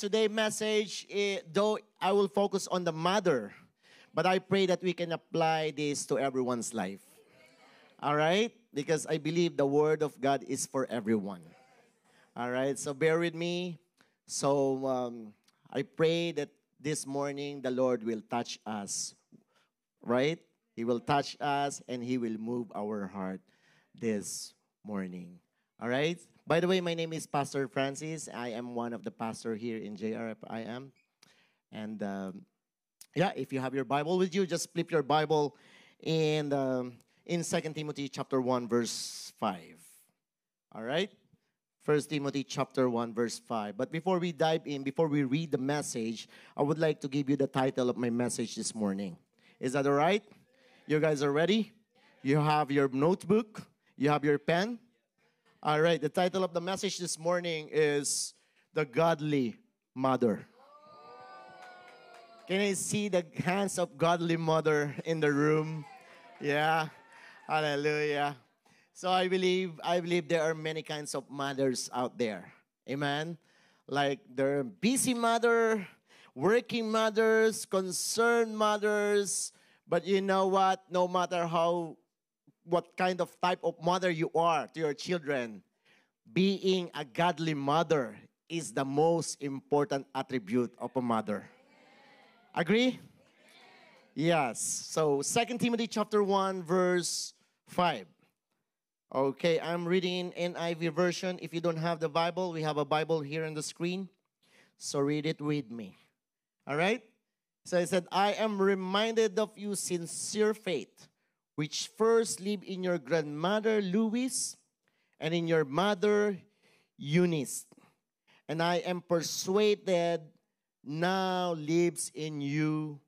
today's message, though I will focus on the mother, but I pray that we can apply this to everyone's life. All right? Because I believe the Word of God is for everyone. All right? So bear with me. So I pray that this morning the Lord will touch us. Right? He will touch us and He will move our heart this morning. All right? By the way, my name is Pastor Francis. I am one of the pastor here in JRFIM. And yeah, if you have your Bible with you, just flip your Bible in 2 Timothy chapter 1, verse 5. All right? 1 Timothy chapter 1, verse 5. But before we dive in, before we read the message, I would like to give you the title of my message this morning. Is that all right? You guys are ready? You have your notebook? You have your pen? All right, the title of the message this morning is The Godly Mother. Can I see the hands of godly mother in the room? Yeah, hallelujah. So I believe there are many kinds of mothers out there. Amen? Like there are busy mother, working mothers, concerned mothers. But you know what? No matter what kind of type of mother you are to your children, being a godly mother is the most important attribute of a mother. Agree? Yes. So 2 Timothy chapter 1 verse 5. Okay, I'm reading in NIV version. If you don't have the Bible, we have a Bible here on the screen. So read it with me. All right? So it said, I am reminded of your sincere faith, which first lived in your grandmother Louise and in your mother Eunice. And I am persuaded now lives in you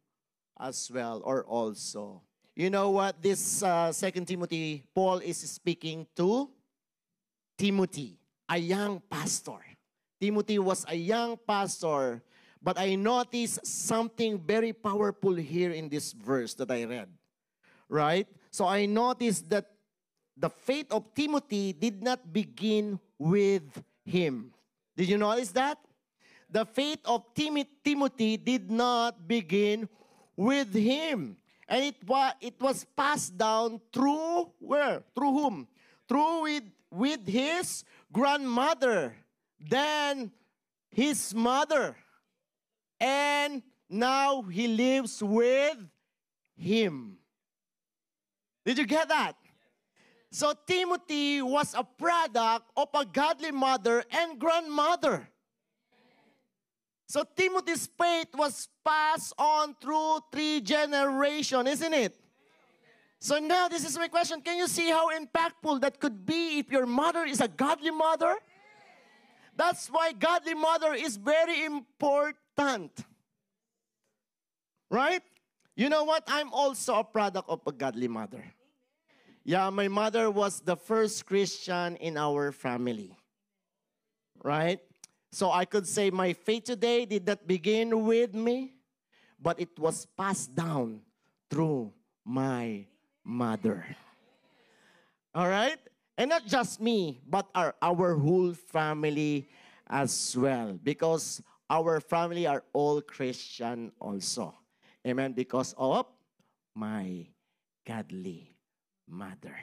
as well or also. You know what? This 2 Timothy, Paul is speaking to Timothy, a young pastor. Timothy was a young pastor, but I noticed something very powerful here in this verse that I read. Right? So I noticed that the faith of Timothy did not begin with him. Did you notice that? The faith of Timothy did not begin with him. And it was passed down through where? Through whom? Through with his grandmother, then his mother. And now he lives with him. Did you get that? So Timothy was a product of a godly mother and grandmother. So Timothy's faith was passed on through 3 generations, isn't it? So now this is my question. Can you see how impactful that could be if your mother is a godly mother? That's why godly mother is very important. Right? You know what? I'm also a product of a godly mother. Yeah, my mother was the first Christian in our family. Right? So I could say my faith today did not begin with me, but it was passed down through my mother. All right? And not just me, but our whole family as well. Because our family are all Christian also. Amen? Because of my godly mother.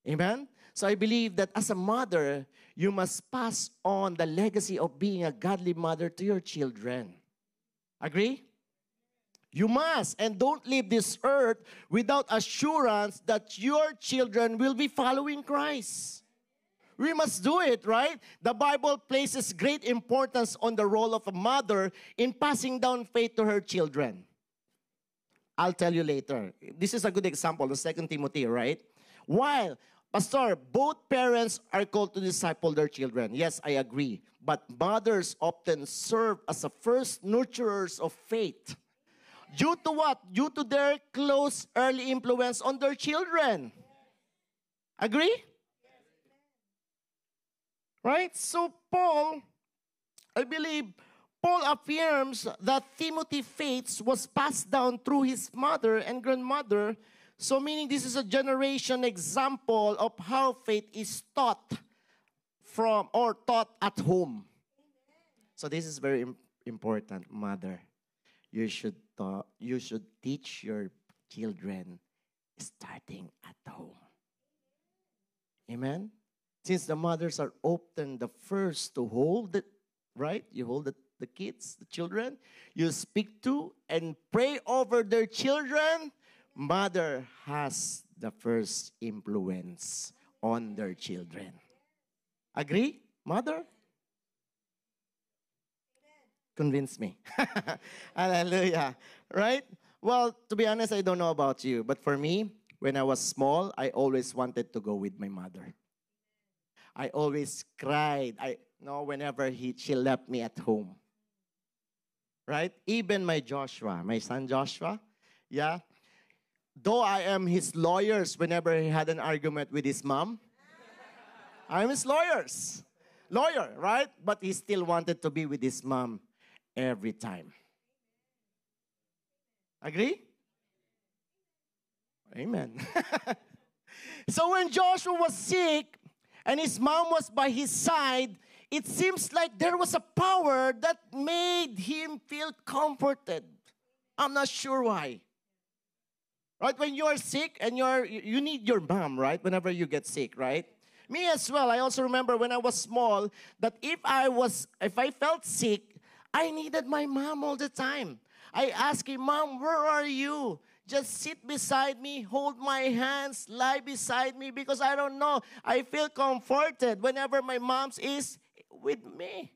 Amen? So I believe that as a mother, you must pass on the legacy of being a godly mother to your children. Agree? You must. And don't leave this earth without assurance that your children will be following Christ. We must do it, right? The Bible places great importance on the role of a mother in passing down faith to her children. I'll tell you later. This is a good example, the 2 Timothy, right? While, Pastor, both parents are called to disciple their children. Yes, I agree. But mothers often serve as the first nurturers of faith. Due to what? Due to their close early influence on their children. Agree? Right? So Paul, I believe, Paul affirms that Timothy's faith was passed down through his mother and grandmother. So meaning this is a generation example of how faith is taught from or taught at home. So this is very important, mother. You should teach your children starting at home. Amen. Since the mothers are often the first to hold it, right? You hold the kids, the children. You speak to and pray over their children. Mother has the first influence on their children. Agree, mother? Convince me. Hallelujah. Right? Well, to be honest, I don't know about you, but for me, when I was small, I always wanted to go with my mother. I always cried. I no whenever she left me at home. Right? Even my Joshua, my son Joshua, yeah. Though I am his lawyers whenever he had an argument with his mom, I'm his lawyer, right? But he still wanted to be with his mom every time. Agree? Amen. So when Joshua was sick and his mom was by his side, it seems like there was a power that made him feel comforted. I'm not sure why. Right? When you are sick and you need your mom, right? Whenever you get sick, right? Me as well. I also remember when I was small that if I felt sick, I needed my mom all the time. I asked him, Mom, where are you? Just sit beside me, hold my hands, lie beside me because I don't know. I feel comforted whenever my mom is with me.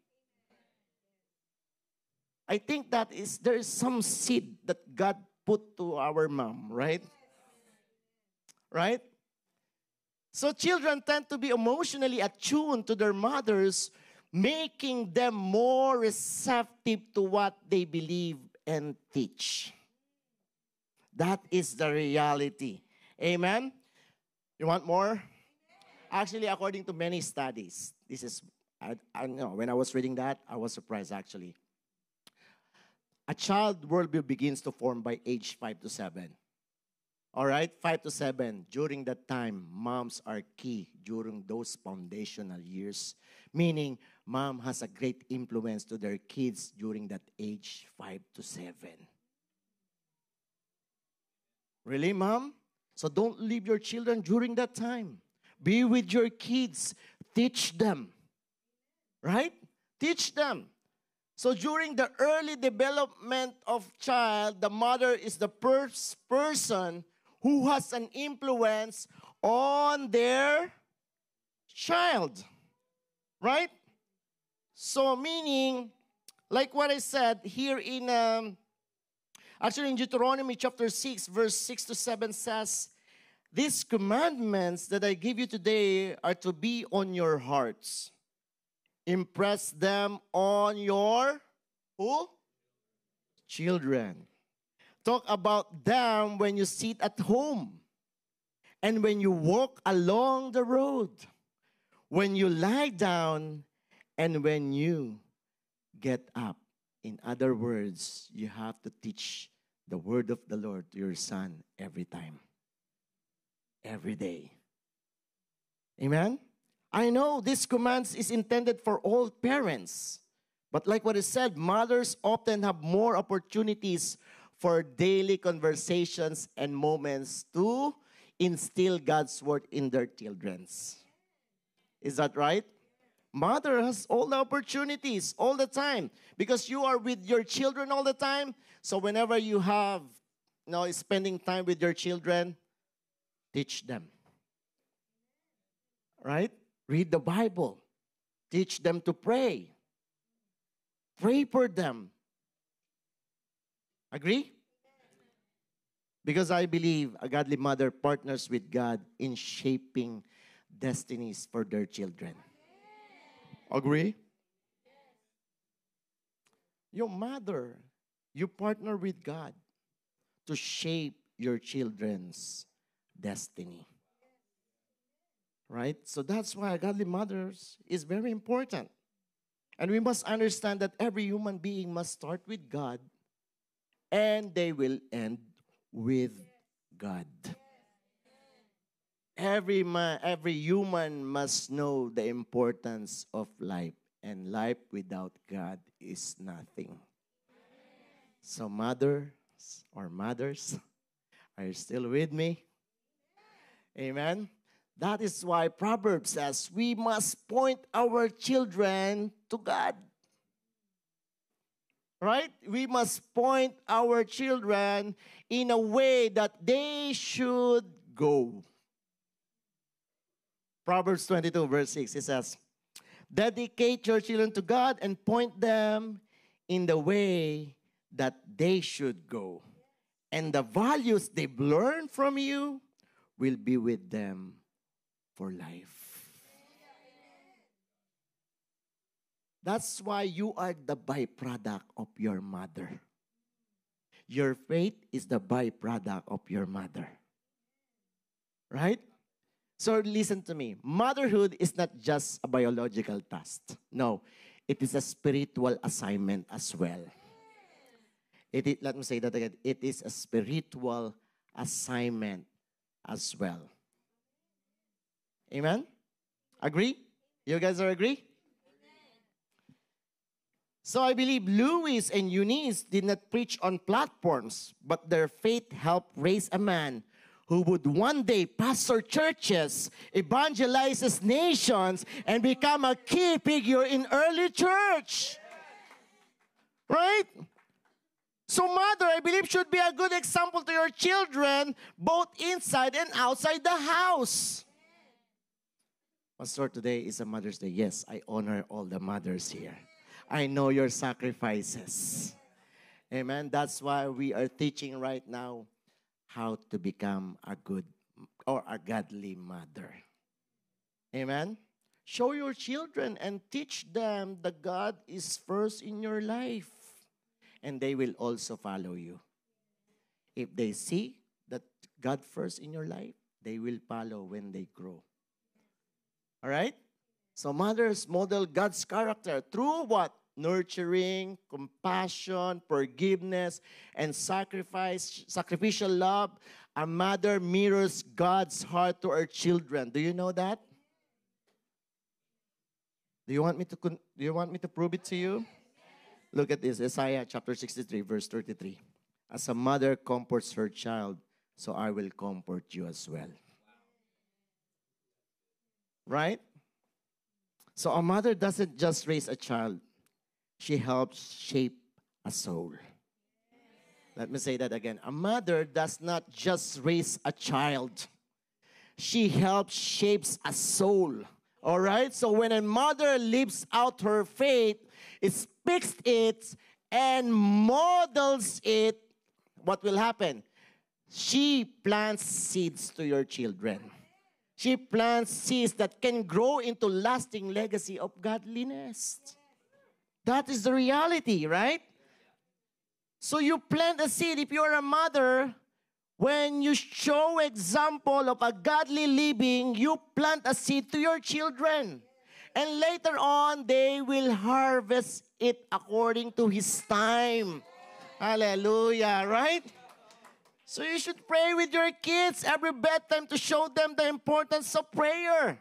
I think there is some seed that God put to our mom, right? Right? So children tend to be emotionally attuned to their mothers, making them more receptive to what they believe and teach. That is the reality. Amen? You want more? Actually, according to many studies, I know, when I was reading that, I was surprised actually. A child worldview begins to form by age 5 to 7. All right, 5 to 7. During that time, moms are key during those foundational years. Meaning, mom has a great influence to their kids during that age 5 to 7. Really, mom? So don't leave your children during that time. Be with your kids. Teach them. Right? Teach them. So during the early development of child, the mother is the first person who has an influence on their child. Right? So meaning, like what I said here actually in Deuteronomy chapter 6, verse 6 to 7 says, these commandments that I give you today are to be on your hearts. Impress them on your who? Children. Talk about them when you sit at home and when you walk along the road, when you lie down and when you get up. In other words, you have to teach the word of the Lord to your son every time, every day. Amen? I know this command is intended for all parents. But like what I said, mothers often have more opportunities for daily conversations and moments to instill God's word in their children. Is that right? Mother has all the opportunities all the time because you are with your children all the time. So whenever you have, spending time with your children, teach them. Right? Read the Bible. Teach them to pray. Pray for them. Agree? Because I believe a godly mother partners with God in shaping destinies for their children. Agree? Your mother, you partner with God to shape your children's destiny. Right? So that's why godly mothers is very important. And we must understand that every human being must start with God and they will end with God. Every human must know the importance of life and life without God is nothing. So mothers or mothers, are you still with me? Amen. That is why Proverbs says we must point our children to God. Right? We must point our children in a way that they should go. Proverbs 22 verse 6, it says, dedicate your children to God and point them in the way that they should go. And the values they've learned from you will be with them for life. That's why you are the byproduct of your mother. Your faith is the byproduct of your mother. Right? So listen to me. Motherhood is not just a biological task. No, it is a spiritual assignment as well. Let me say that again. It is a spiritual assignment as well. Amen? Agree? You guys are agree? So I believe Louis and Eunice did not preach on platforms, but their faith helped raise a man who would one day pastor churches, evangelizes nations, and become a key figure in early church. Right? So mother, I believe, should be a good example to your children, both inside and outside the house. Pastor, today is a Mother's Day. Yes, I honor all the mothers here. I know your sacrifices. Amen. That's why we are teaching right now how to become a good or a godly mother. Amen. Show your children and teach them that God is first in your life. And they will also follow you. If they see that God first in your life, they will follow when they grow. All right? So mothers model God's character through what? Nurturing, compassion, forgiveness, and sacrificial love. A mother mirrors God's heart to her children. Do you know that? Do you want me to prove it to you? Look at this, Isaiah chapter 63, verse 33. As a mother comforts her child, so I will comfort you as well. Right? So a mother doesn't just raise a child. She helps shape a soul. Let me say that again. A mother does not just raise a child. She helps shapes a soul. All right? So when a mother lives out her faith, it speaks it and models it, what will happen? She plants seeds to your children. She plants seeds that can grow into lasting legacy of godliness. That is the reality, right? So you plant a seed. If you're a mother, when you show example of a godly living, you plant a seed to your children. And later on, they will harvest it according to His time. Hallelujah, right? So you should pray with your kids every bedtime to show them the importance of prayer.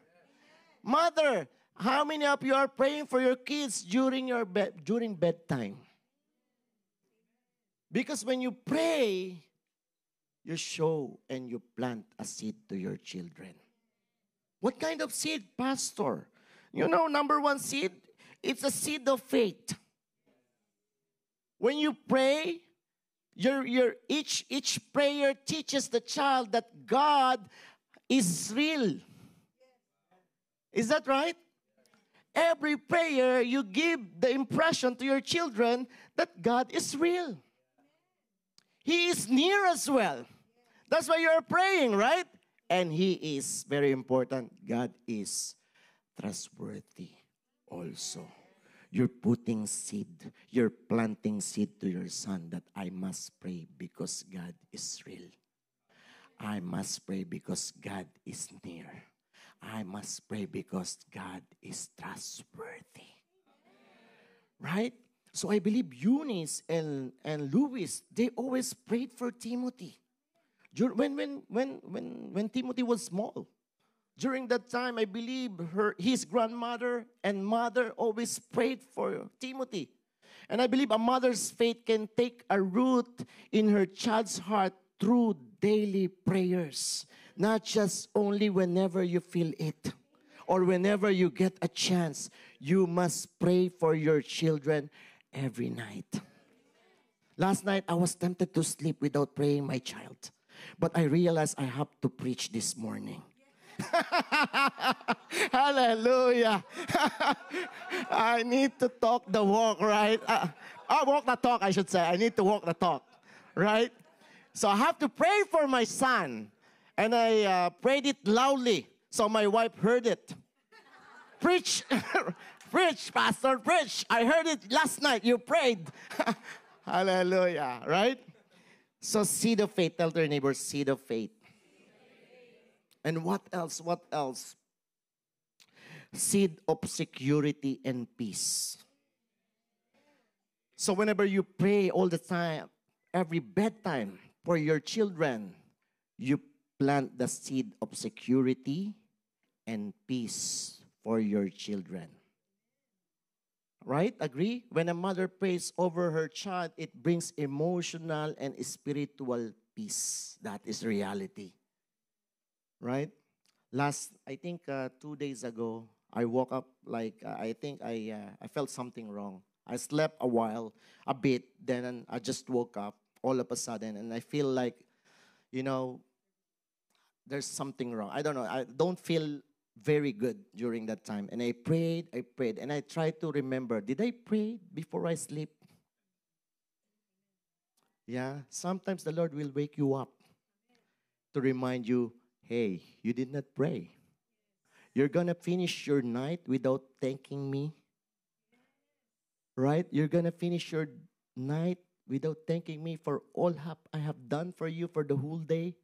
Mother, how many of you are praying for your kids during bedtime? Because when you pray, you show and you plant a seed to your children. What kind of seed, Pastor? You know, number one seed, it's a seed of faith. When you pray, each prayer teaches the child that God is real. Is that right? Every prayer, you give the impression to your children that God is real. He is near as well. That's why you're praying, right? And He is, very important, God is trustworthy also. You're putting seed, you're planting seed to your son that I must pray because God is real. I must pray because God is near. I must pray because God is trustworthy. Right? So I believe Eunice and Louis, they always prayed for Timothy. When Timothy was small. During that time, I believe his grandmother and mother always prayed for Timothy. And I believe a mother's faith can take a root in her child's heart through daily prayers, not just only whenever you feel it or whenever you get a chance. You must pray for your children every night. Last night, I was tempted to sleep without praying my child. But I realized I have to preach this morning. Hallelujah. I need to talk the walk, right? Walk the talk, I should say. I need to walk the talk, right? So I have to pray for my son. And I prayed it loudly, so my wife heard it. Preach, preach, Pastor, preach. I heard it last night. You prayed. Hallelujah, right? So seed of faith. Tell your neighbor, seed of faith. And what else? What else? Seed of security and peace. So whenever you pray all the time, every bedtime for your children, you plant the seed of security and peace for your children. Right? Agree? When a mother prays over her child, it brings emotional and spiritual peace. That is reality. Right? I think 2 days ago, I woke up like, I think I felt something wrong. I slept a bit, then I just woke up all of a sudden, and I feel like, there's something wrong. I don't know. I don't feel very good during that time. And I prayed, and I tried to remember, did I pray before I sleep? Yeah, sometimes the Lord will wake you up to remind you, hey, you did not pray. You're going to finish your night without thanking me. Right? You're going to finish your night without thanking me for all I have done for you for the whole day.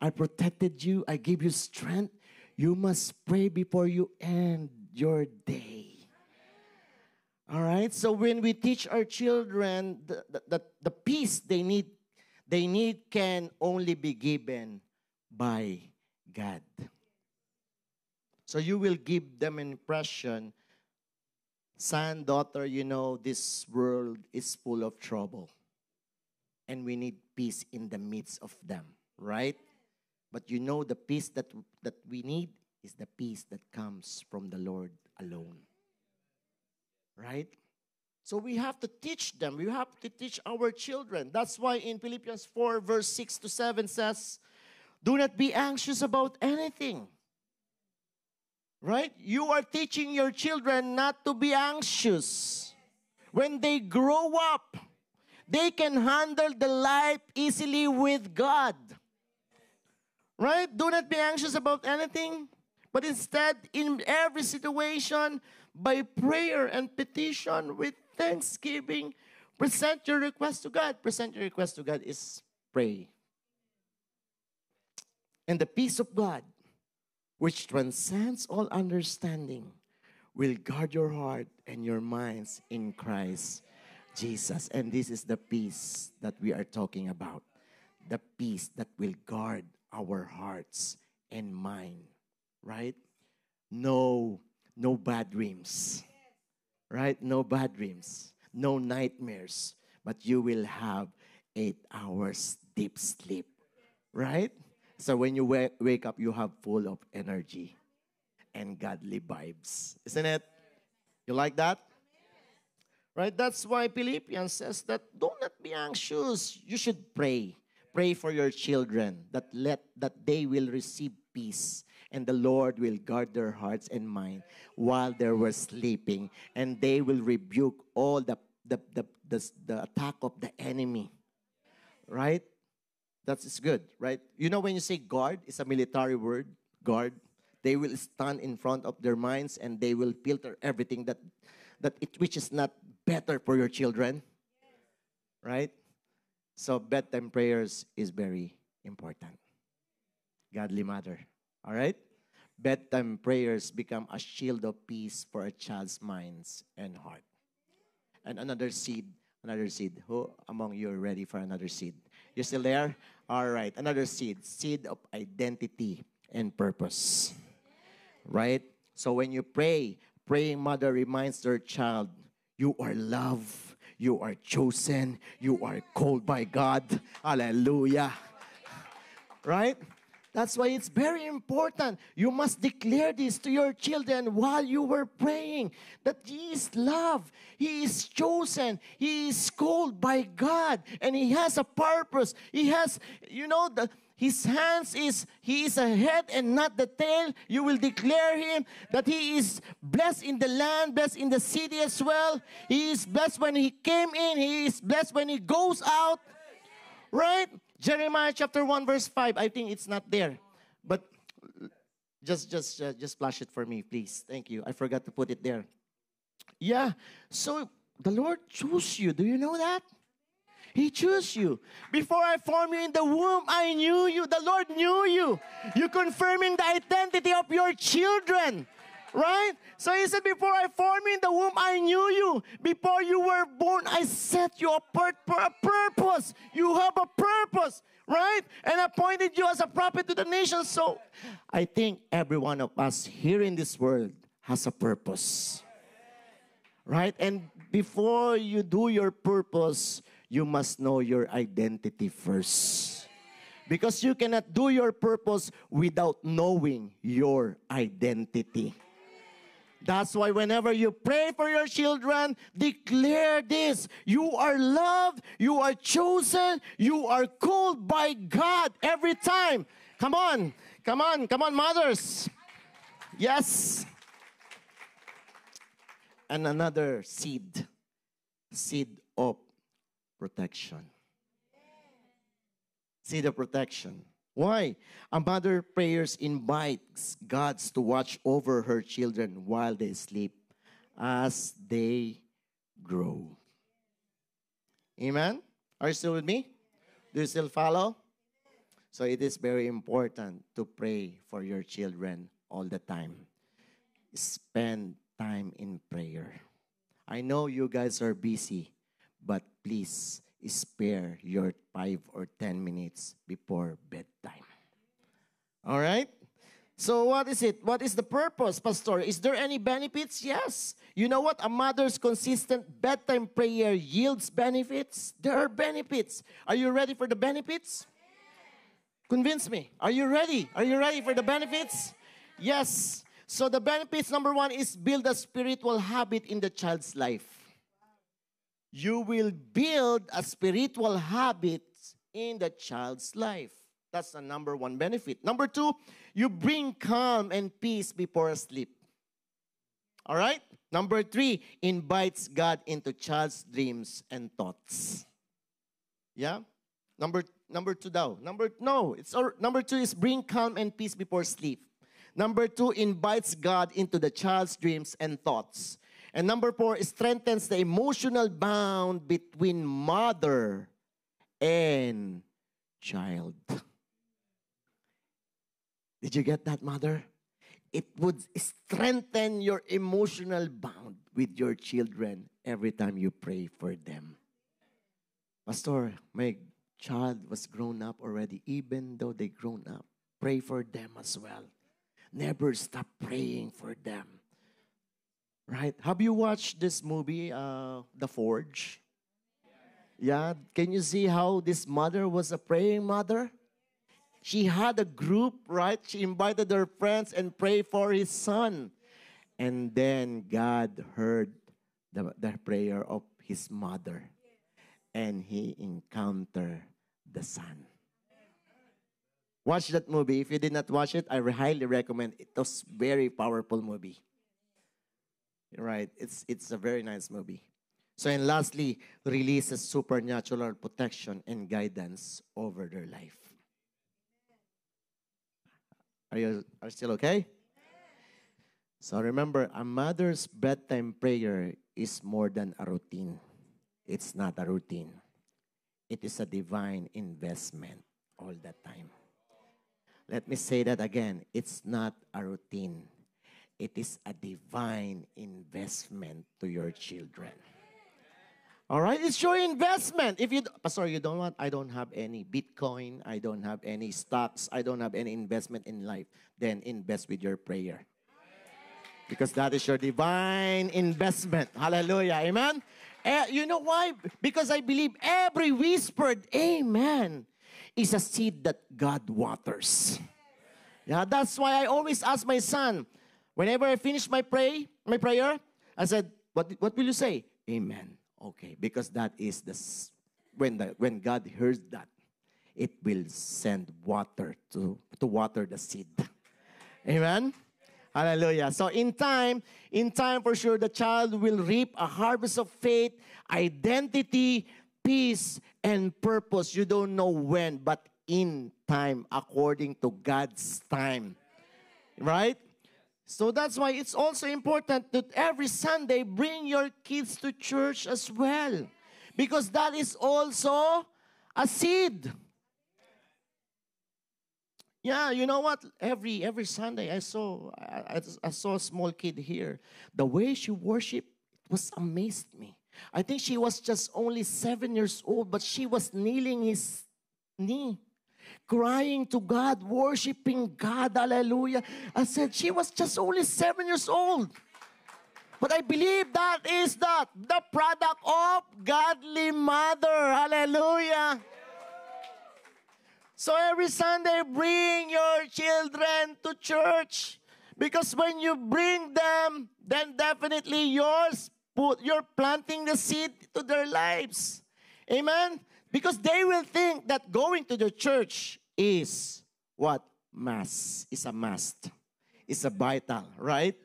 I protected you. I gave you strength. You must pray before you end your day. All right? So when we teach our children the peace they need can only be given by God. So you will give them an impression, son, daughter, this world is full of trouble. And we need peace in the midst of them, right? But the peace that we need is the peace that comes from the Lord alone. Right? So we have to teach them. We have to teach our children. That's why in Philippians 4, verse 6 to 7 says, do not be anxious about anything. Right? You are teaching your children not to be anxious. When they grow up, they can handle the life easily with God. Right? Do not be anxious about anything, but instead, in every situation, by prayer and petition with thanksgiving, present your request to God. Present your request to God is pray. And the peace of God, which transcends all understanding, will guard your heart and your minds in Christ Jesus. And this is the peace that we are talking about. The peace that will guard our hearts and mind. Right? No bad dreams. Right? No bad dreams. No nightmares. But you will have 8 hours deep sleep. Right? So when you wake up, you have full of energy and godly vibes. Isn't it? You like that? Right? That's why Philippians says that do not be anxious. You should pray. Pray for your children that they will receive peace and the Lord will guard their hearts and mind while they were sleeping, and they will rebuke all the attack of the enemy. Right? That's good, right? When you say guard, it's a military word, guard. They will stand in front of their minds and they will filter everything which is not better for your children. Right? So bedtime prayers is very important. Godly mother. All right? Bedtime prayers become a shield of peace for a child's minds and heart. And another seed. Who among you are ready for another seed? You still there? All right. Another seed. Seed of identity and purpose. right? So when you pray, praying mother reminds their child, you are loved, you are chosen, you are called by God. Hallelujah. Right? That's why it's very important. You must declare this to your children while you were praying, that He is loved, He is chosen, He is called by God, and He has a purpose. He has, His hands is, He is a head and not the tail. You will declare Him that He is blessed in the land, blessed in the city as well. He is blessed when He came in. He is blessed when He goes out. Right? Jeremiah chapter 1 verse 5. I think it's not there. But just flash it for me, please. Thank you. I forgot to put it there. Yeah. So the Lord chose you. Do you know that? He chose you. Before I formed you in the womb, I knew you. The Lord knew you. You're confirming the identity of your children. Right? So He said, before I formed you in the womb, I knew you. Before you were born, I set you apart for a purpose. You have a purpose, right? And appointed you as a prophet to the nations. So I think every one of us here in this world has a purpose. Right? And before you do your purpose, you must know your identity first. Because you cannot do your purpose without knowing your identity. That's why whenever you pray for your children, declare this. You are loved, you are chosen, you are called by God every time. Come on, mothers. Yes. And another seed of protection. Seed of protection. Why? A mother prayers invites God to watch over her children while they sleep as they grow. Amen? Are you still with me? Do you still follow? So it is very important to pray for your children all the time. Spend time in prayer. I know you guys are busy, but please spare your 5 or 10 minutes before bedtime. All right? So what is it? What is the purpose, Pastor? Is there any benefits? Yes. You know what? A mother's consistent bedtime prayer yields benefits. There are benefits. Are you ready for the benefits? Convince me. Are you ready? Are you ready for the benefits? Yes. So the benefits, number 1 is build a spiritual habit in the child's life. You will build a spiritual habit in the child's life. That's the number 1 benefit. Number 2, you bring calm and peace before sleep. All right? Number 3, invites God into child's dreams and thoughts. Yeah? Number 2 daw. Number 2 is bring calm and peace before sleep. Number 2, invites God into the child's dreams and thoughts. And number 4, strengthens the emotional bond between mother and child. Did you get that, mother? It would strengthen your emotional bond with your children every time you pray for them. Pastor, my child was grown up already. Even though they grown up, pray for them as well. Never stop praying for them. Right? Have you watched this movie, The Forge? Yeah. Can you see how this mother was a praying mother? She had a group, right? She invited her friends and prayed for his son. And then God heard the prayer of his mother. And he encountered the son. Watch that movie. If you did not watch it, I highly recommend it. It was a very powerful movie. Right? It's a very nice movie. So, and lastly, releases supernatural protection and guidance over their life. Are you still okay? So remember, a mother's bedtime prayer is more than a routine. It's not a routine. It is a divine investment all the time. Let me say that again. It's not a routine. It is a divine investment to your children. All right? It's your investment. If you, Pastor, you don't want, I don't have any Bitcoin, I don't have any stocks, I don't have any investment in life, then invest with your prayer. Because that is your divine investment. Hallelujah. Amen? You know why? Because I believe every whispered amen is a seed that God waters. Yeah, that's why I always ask my son, whenever I finish my prayer, I said, what will you say? Amen. Okay, because that is when God hears that, it will send water to water the seed. Amen. Hallelujah. So in time for sure, the child will reap a harvest of faith, identity, peace, and purpose. You don't know when, but in time, according to God's time. Right? So that's why it's also important that every Sunday, bring your kids to church as well. Because that is also a seed. Yeah, you know what? Every Sunday I saw a small kid here. The way she worshiped was amazed me. I think she was just only 7 years old, but she was kneeling his knee, crying to God, worshiping God. Hallelujah. I said she was just only 7 years old. But I believe that is the product of godly mother. Hallelujah. So every Sunday, bring your children to church. Because when you bring them, then definitely you're planting the seed to their lives. Amen? Because they will think that going to the church is what? Is a must. It's a vital, right?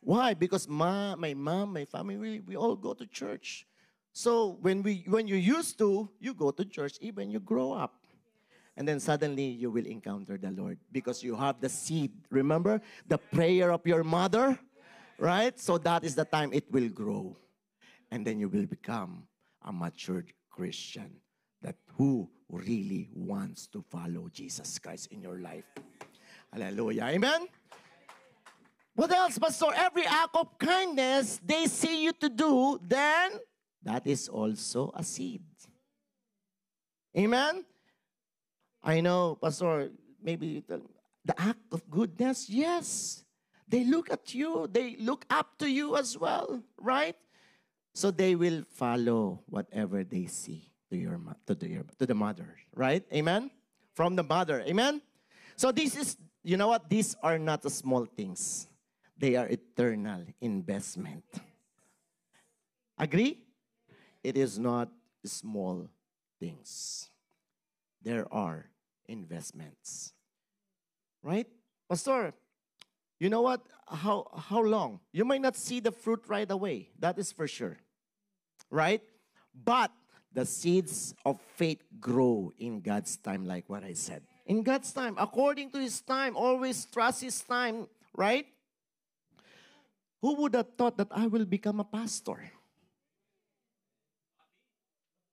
Why? Because my mom, my family, we all go to church. So when you used to, you go to church even you grow up. And then suddenly you will encounter the Lord because you have the seed. Remember the prayer of your mother, right? So that is the time it will grow. And then you will become a matured Christian who really wants to follow Jesus Christ in your life. Hallelujah. Amen? What else, Pastor? Every act of kindness they see you to do, then that is also a seed. Amen? I know, Pastor, maybe the act of goodness, yes. They look at you. They look up to you as well, right? So they will follow whatever they see to the mother, right? Amen? From the mother, amen? So this is, you know what? These are not the small things. They are eternal investment. Agree? It is not small things. There are investments. Right? Pastor, you know what? How long? You might not see the fruit right away. That is for sure. Right? But the seeds of faith grow in God's time, like what I said. In God's time, according to His time, always trust His time, right? Who would have thought that I will become a pastor?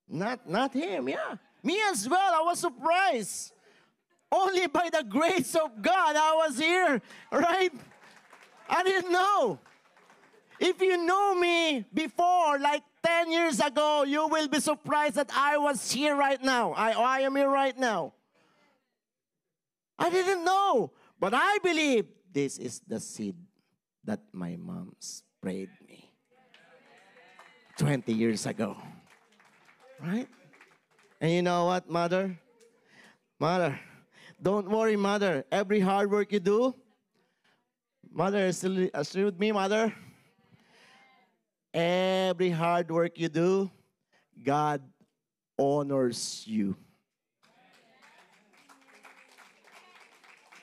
Not him, yeah. Me as well, I was surprised. Only by the grace of God, I was here, right? I didn't know. If you know me before, like 10 years ago, you will be surprised that I was here right now. I am here right now. I didn't know. But I believe this is the seed that my mom sprayed me 20 years ago. Right? And you know what, Mother? Mother, don't worry, Mother. Every hard work you do, Mother, is still with me, Mother? Every hard work you do, God honors you.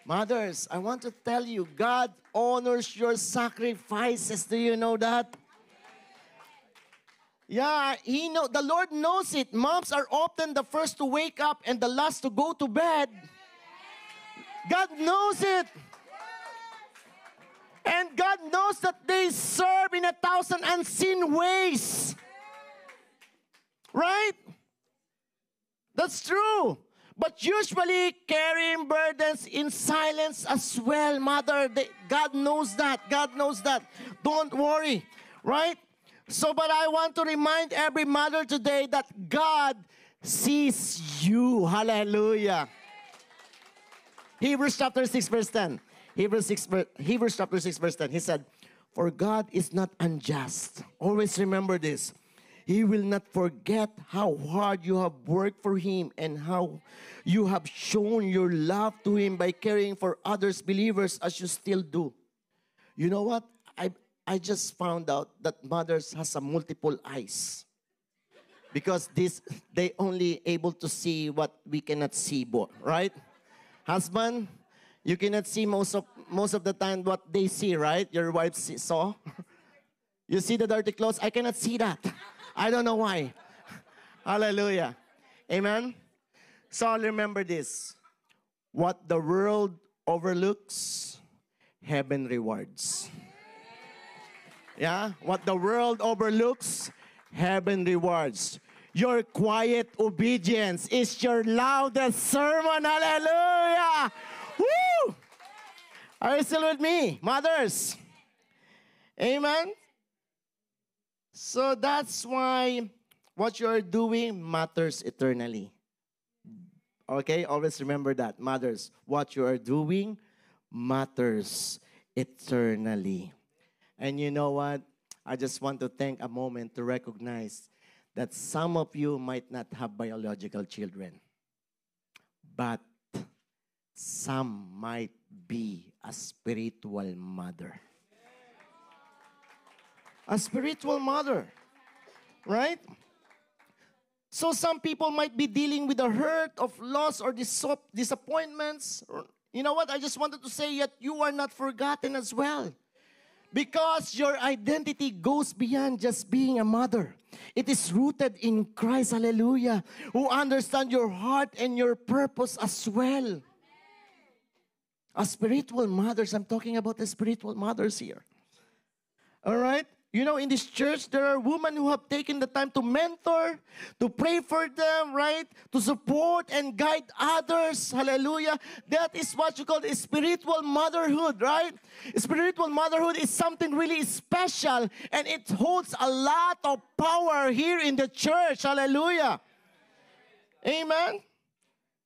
Mothers, I want to tell you, God honors your sacrifices. Do you know that? Yeah, the Lord knows it. Moms are often the first to wake up and the last to go to bed. God knows it. And God knows that they serve in 1,000 unseen ways. Right? That's true. But usually carrying burdens in silence as well, Mother. God knows that. God knows that. Don't worry. Right? So, but I want to remind every mother today that God sees you. Hallelujah. Hebrews chapter 6 verse 10. Hebrews chapter 6 verse 10. He said, For God is not unjust. Always remember this. He will not forget how hard you have worked for Him and how you have shown your love to Him by caring for others, believers, as you still do. You know what? I just found out that mothers has a multiple eyes. Because they only able to see what we cannot see, right? Husband, you cannot see most of the time what they see, right? Your wife saw. You see the dirty clothes? I cannot see that. I don't know why. Hallelujah. Amen. So remember this. What the world overlooks, heaven rewards. Yeah? What the world overlooks, heaven rewards. Your quiet obedience is your loudest sermon. Hallelujah. Woo! Are you still with me, mothers? Amen? So that's why what you are doing matters eternally. Okay? Always remember that, mothers. What you are doing matters eternally. And you know what? I just want to take a moment to recognize that some of you might not have biological children, but some might be a spiritual mother. A spiritual mother, right? So some people might be dealing with the hurt of loss or disappointments. You know what? I just wanted to say that you are not forgotten as well. Because your identity goes beyond just being a mother. It is rooted in Christ, hallelujah, who understands your heart and your purpose as well. As spiritual mothers, I'm talking about the spiritual mothers here. All right? You know, in this church, there are women who have taken the time to mentor, to pray for them, right? To support and guide others. Hallelujah. That is what you call spiritual motherhood, right? Spiritual motherhood is something really special, and it holds a lot of power here in the church. Hallelujah. Amen.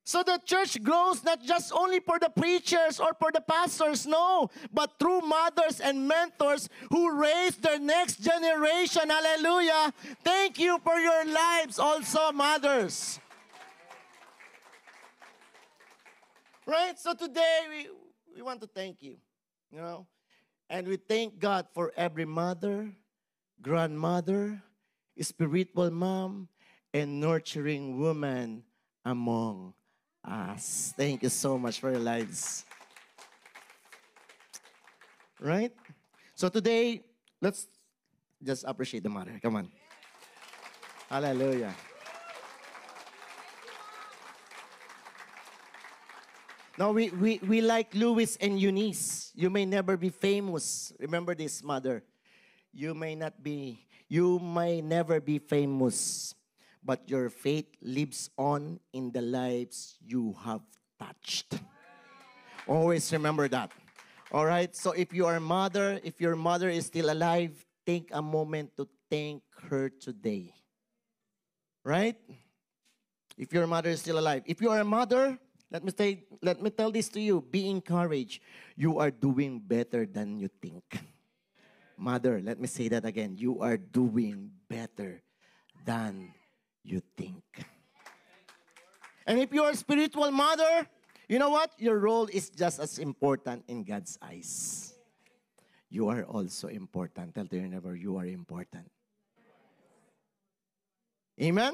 So the church grows not just only for the preachers or for the pastors, no, but through mothers and mentors who raise their next generation. Hallelujah. Thank you for your lives also, mothers. Right? So today we want to thank you, you know, and we thank God for every mother, grandmother, spiritual mom, and nurturing woman among us. Thank you so much for your lives. Right? So today, let's just appreciate the mother. Come on. Hallelujah. Now, we like Louis and Eunice. You may never be famous. Remember this, mother. You may never be famous, but your faith lives on in the lives you have touched. Always remember that. All right? So if you are a mother, if your mother is still alive, take a moment to thank her today. Right? If your mother is still alive. If you are a mother, let me tell this to you. Be encouraged. You are doing better than you think. Mother, let me say that again. You are doing better than you think. And if you are a spiritual mother, you know what? Your role is just as important in God's eyes. You are also important. Tell your neighbor, you are important. Amen?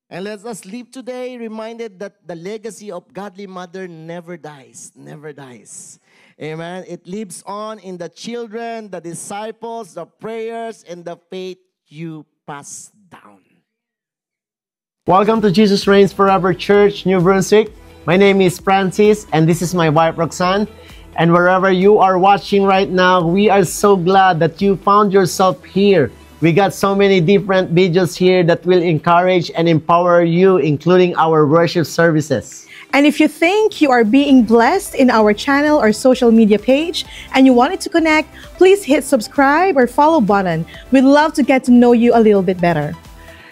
And let us live today reminded that the legacy of godly mother never dies. Never dies. Amen? It lives on in the children, the disciples, the prayers, and the faith you pass down. Welcome to Jesus Reigns Forever Church, New Brunswick. My name is Francis, and this is my wife, Roxanne. And wherever you are watching right now, we are so glad that you found yourself here. We got so many different videos here that will encourage and empower you, including our worship services. And if you think you are being blessed in our channel or social media page and you wanted to connect, please hit subscribe or follow button. We'd love to get to know you a little bit better.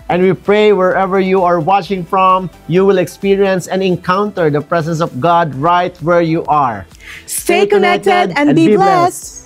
And we pray wherever you are watching from, you will experience and encounter the presence of God right where you are. Stay connected and be blessed.